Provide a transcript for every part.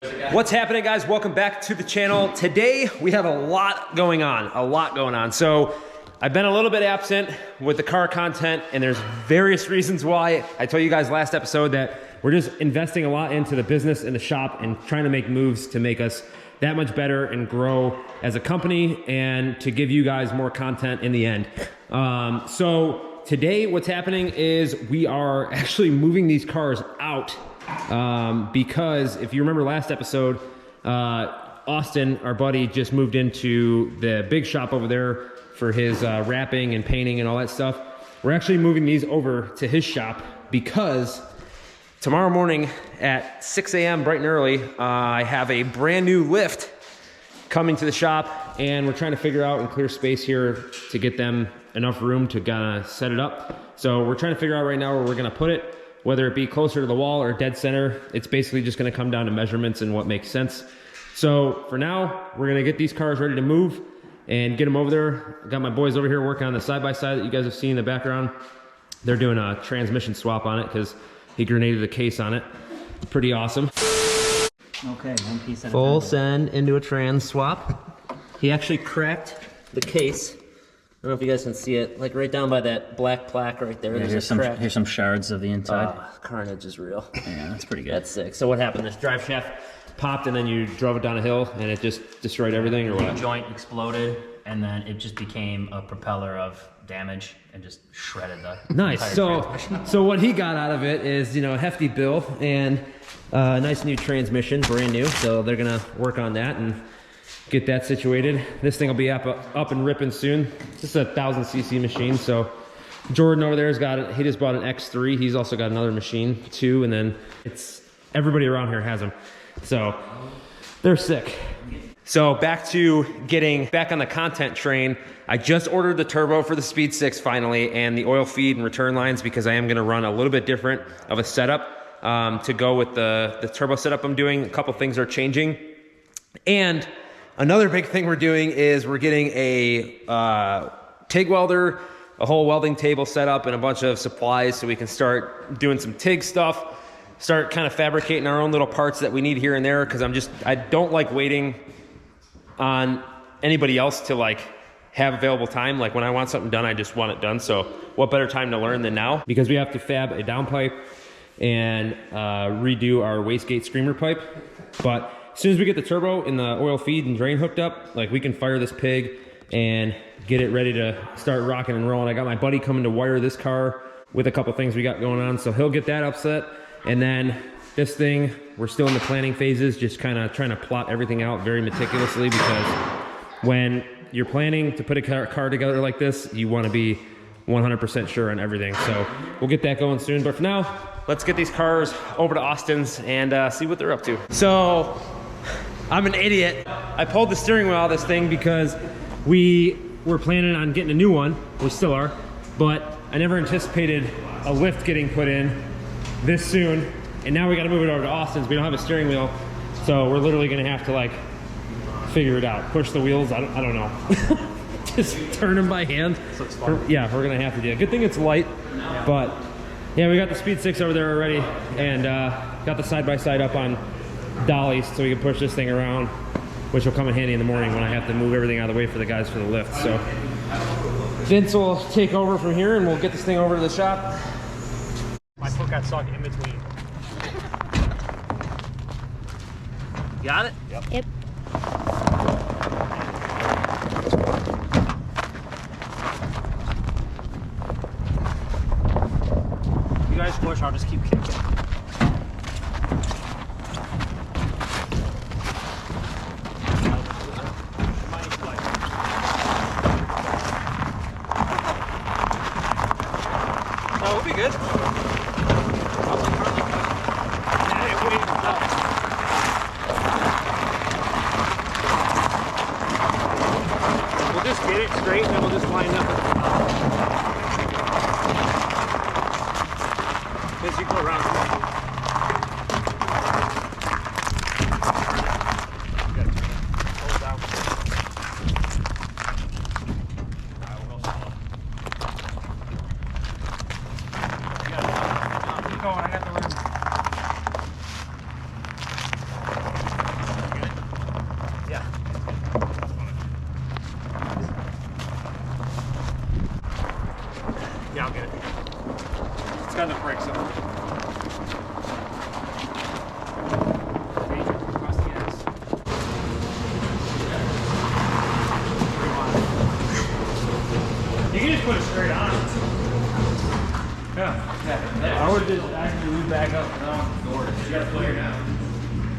What's happening, guys? Welcome back to the channel. Today we have a lot going on. So I've been a little bit absent with the car content, and there's various reasons why. I told you guys last episode that we're just investing a lot into the business and the shop and trying to make moves to make us that much better and grow as a company and to give you guys more content in the end. So today what's happening is we are actually moving these cars out. Because if you remember last episode, Austin, our buddy, just moved into the big shop over there for his wrapping and painting and all that stuff. We're actually moving these over to his shop because tomorrow morning at 6 a.m. bright and early, I have a brand new lift coming to the shop, and we're trying to figure out and clear space here to get them enough room to kind of set it up. So we're trying to figure out right now where we're going to put it. Whether it be closer to the wall or dead center, it's basically just gonna come down to measurements and what makes sense. So for now, we're gonna get these cars ready to move and get them over there. I got my boys over here working on the side-by-side that you guys have seen in the background. They're doing a transmission swap on it because he grenaded the case on it. Pretty awesome. Okay, one piece at a time. Full send into a trans swap. He actually cracked the case. I don't know if you guys can see it, like right down by that black plaque right there. Yeah, here's some shards of the inside. Carnage is real. Yeah, that's pretty good. That's sick. So what happened? This drive shaft popped and then you drove it down a hill and it just destroyed everything, or what? The joint exploded and then it just became a propeller of damage and just shredded the nice. entire transmission. So what he got out of it is, you know, a hefty bill and a nice new transmission, brand new. So they're gonna work on that and get that situated. This thing will be up and ripping soon. This is a 1000cc machine. So Jordan over there has got it. He just bought an X3. He's also got another machine too. And then it's everybody around here has them. So they're sick. So back to getting back on the content train. I just ordered the turbo for the Speed 6 finally, and the oil feed and return lines, because I am gonna run a little bit different of a setup to go with the turbo setup I'm doing. A couple things are changing. And another big thing we're doing is we're getting a TIG welder, a whole welding table set up, and a bunch of supplies so we can start doing some TIG stuff, start kind of fabricating our own little parts that we need here and there, because I don't like waiting on anybody else to like have available time. Like when I want something done, I just want it done. So what better time to learn than now? Because we have to fab a downpipe and redo our wastegate screamer pipe. But as soon as we get the turbo and the oil feed and drain hooked up, like we can fire this pig and get it ready to start rocking and rolling. I got my buddy coming to wire this car with a couple things we got going on, so he'll get that upset. And then this thing, we're still in the planning phases, just kind of trying to plot everything out very meticulously, because when you're planning to put a car together like this, you want to be 100% sure on everything. So we'll get that going soon. But for now, let's get these cars over to Austin's and see what they're up to. So I'm an idiot. I pulled the steering wheel out of this thing because we were planning on getting a new one. We still are, but I never anticipated a lift getting put in this soon. And now we got to move it over to Austin's. We don't have a steering wheel, so we're literally going to have to like figure it out. Push the wheels. I don't know. Just turn them by hand. Yeah, we're going to have to do it. Good thing it's light, but yeah, we got the Speed 6 over there already, and got the side-by-side up on dollies so we can push this thing around, which will come in handy in the morning when I have to move everything out of the way for the guys for the lift. So Vince will take over from here and we'll get this thing over to the shop. My foot got stuck in between. Got it? Yep. You guys push, I'll just keep kicking. Oh, we'll be good. We'll just get it straight and then we'll just line up. Because you go around. going. I got the room. Yeah, I'll get it. It's got enough brakes on. You can just put it straight on. Yeah. I would just actually move back up. No, door. You gotta put it down.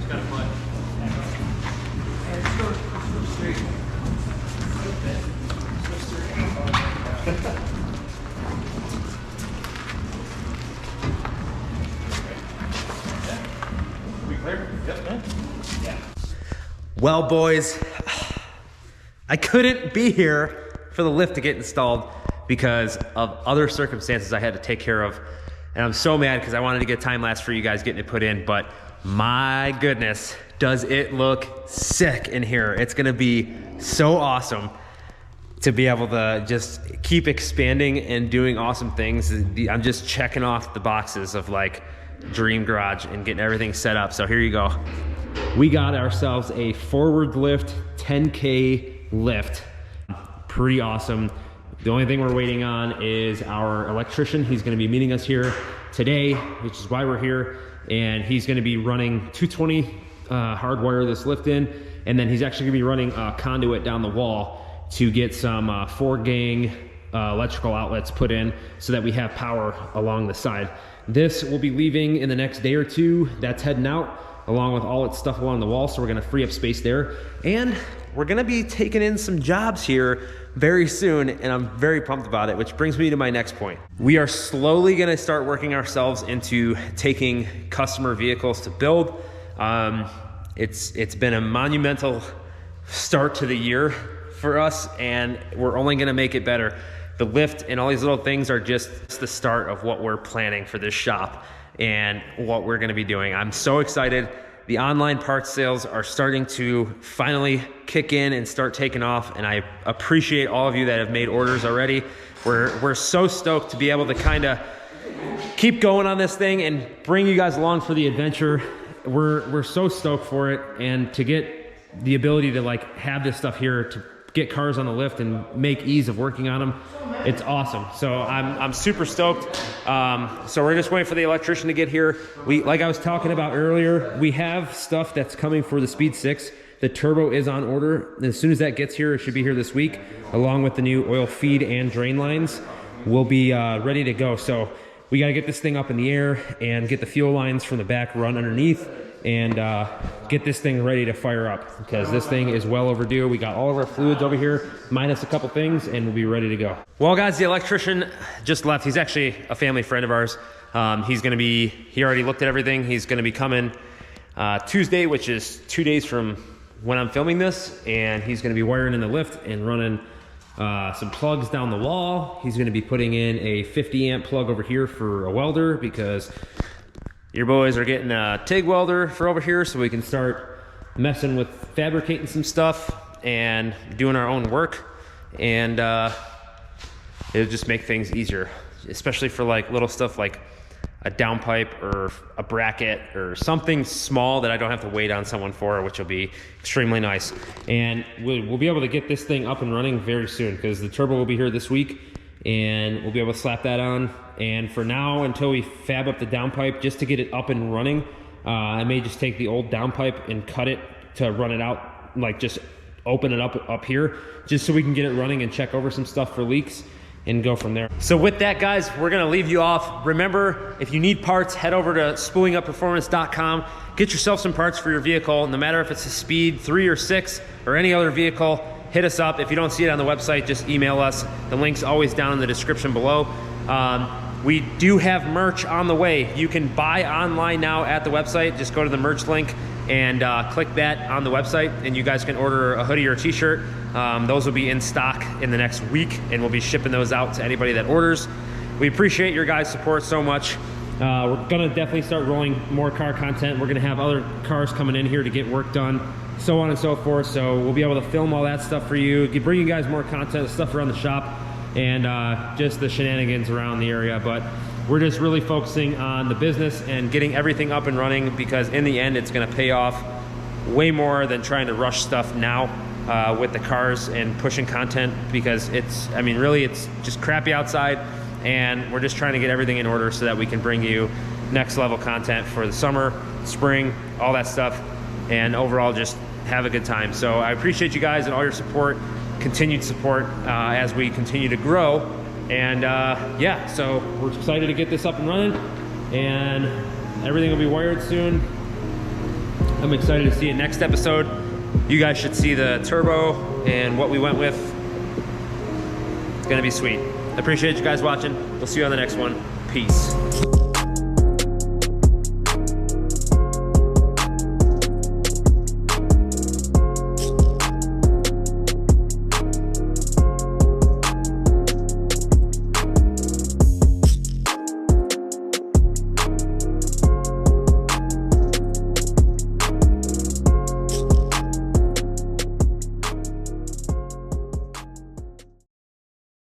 Just gotta put. Yeah, just go straight. We clear? Yep. Yeah. Well, boys, I couldn't be here for the lift to get installed because of other circumstances I had to take care of. And I'm so mad because I wanted to get time lapse for you guys getting it put in, but my goodness, does it look sick in here. It's gonna be so awesome to be able to just keep expanding and doing awesome things. I'm just checking off the boxes of like Dream Garage and getting everything set up. So here you go. We got ourselves a forward lift 10K lift. Pretty awesome. The only thing we're waiting on is our electrician. He's gonna be meeting us here today, which is why we're here. And he's gonna be running 220 hardwire this lift in. And then he's actually gonna be running a conduit down the wall to get some 4-gang electrical outlets put in so that we have power along the side. This will be leaving in the next day or two. That's heading out along with all its stuff along the wall. So we're gonna free up space there. And we're gonna be taking in some jobs here very soon, and I'm very pumped about it, which brings me to my next point. We are slowly gonna start working ourselves into taking customer vehicles to build. It's been a monumental start to the year for us, and we're only gonna make it better. The lift and all these little things are just the start of what we're planning for this shop and what we're gonna be doing. I'm so excited. The online parts sales are starting to finally kick in and start taking off, and I appreciate all of you that have made orders already. We're so stoked to be able to kind of keep going on this thing and bring you guys along for the adventure. We're so stoked for it, and to get the ability to like have this stuff here to get cars on the lift and make ease of working on them. It's awesome. So I'm super stoked. So we're just waiting for the electrician to get here. Like I was talking about earlier, we have stuff that's coming for the Speed 6. The turbo is on order. As soon as that gets here, it should be here this week, along with the new oil feed and drain lines. We'll be ready to go. So we got to get this thing up in the air and get the fuel lines from the back run underneath and get this thing ready to fire up, because this thing is well overdue. We got all of our fluids over here, minus a couple things, and we'll be ready to go. Well, guys, the electrician just left. He's actually a family friend of ours. He already looked at everything. He's gonna be coming Tuesday, which is 2 days from when I'm filming this, and he's gonna be wiring in the lift and running some plugs down the wall. He's gonna be putting in a 50 amp plug over here for a welder, because your boys are getting a TIG welder for over here, so we can start messing with fabricating some stuff and doing our own work. And it'll just make things easier, especially for like little stuff like a downpipe or a bracket or something small that I don't have to wait on someone for, which will be extremely nice. And we'll be able to get this thing up and running very soon, because the turbo will be here this week, and we'll be able to slap that on. And for now, until we fab up the downpipe, just to get it up and running, I may just take the old downpipe and cut it to run it out, like just open it up here, just so we can get it running and check over some stuff for leaks and go from there. So with that, guys, we're gonna leave you off. Remember, if you need parts, head over to spoolingupperformance.com. Get yourself some parts for your vehicle, no matter if it's a Speed 3 or 6 or any other vehicle. Hit us up. If you don't see it on the website, just email us. The link's always down in the description below. We do have merch on the way. You can buy online now at the website. Just go to the merch link and click that on the website, and you guys can order a hoodie or a t-shirt. Those will be in stock in the next week, and we'll be shipping those out to anybody that orders. We appreciate your guys' support so much. We're gonna definitely start rolling more car content. We're gonna have other cars coming in here to get work done, so on and so forth. So we'll be able to film all that stuff for you, bring you guys more content, stuff around the shop, and just the shenanigans around the area. But we're just really focusing on the business and getting everything up and running, because in the end, it's gonna pay off way more than trying to rush stuff now with the cars and pushing content, because it's, I mean, really, it's just crappy outside, and we're just trying to get everything in order so that we can bring you next level content for the summer, spring, all that stuff, and overall just have a good time. So I appreciate you guys and all your support, continued support as we continue to grow. And yeah, so we're excited to get this up and running, and everything will be wired soon. I'm excited to see it next episode. You guys should see the turbo and what we went with. It's gonna be sweet. I appreciate you guys watching. We'll see you on the next one. Peace.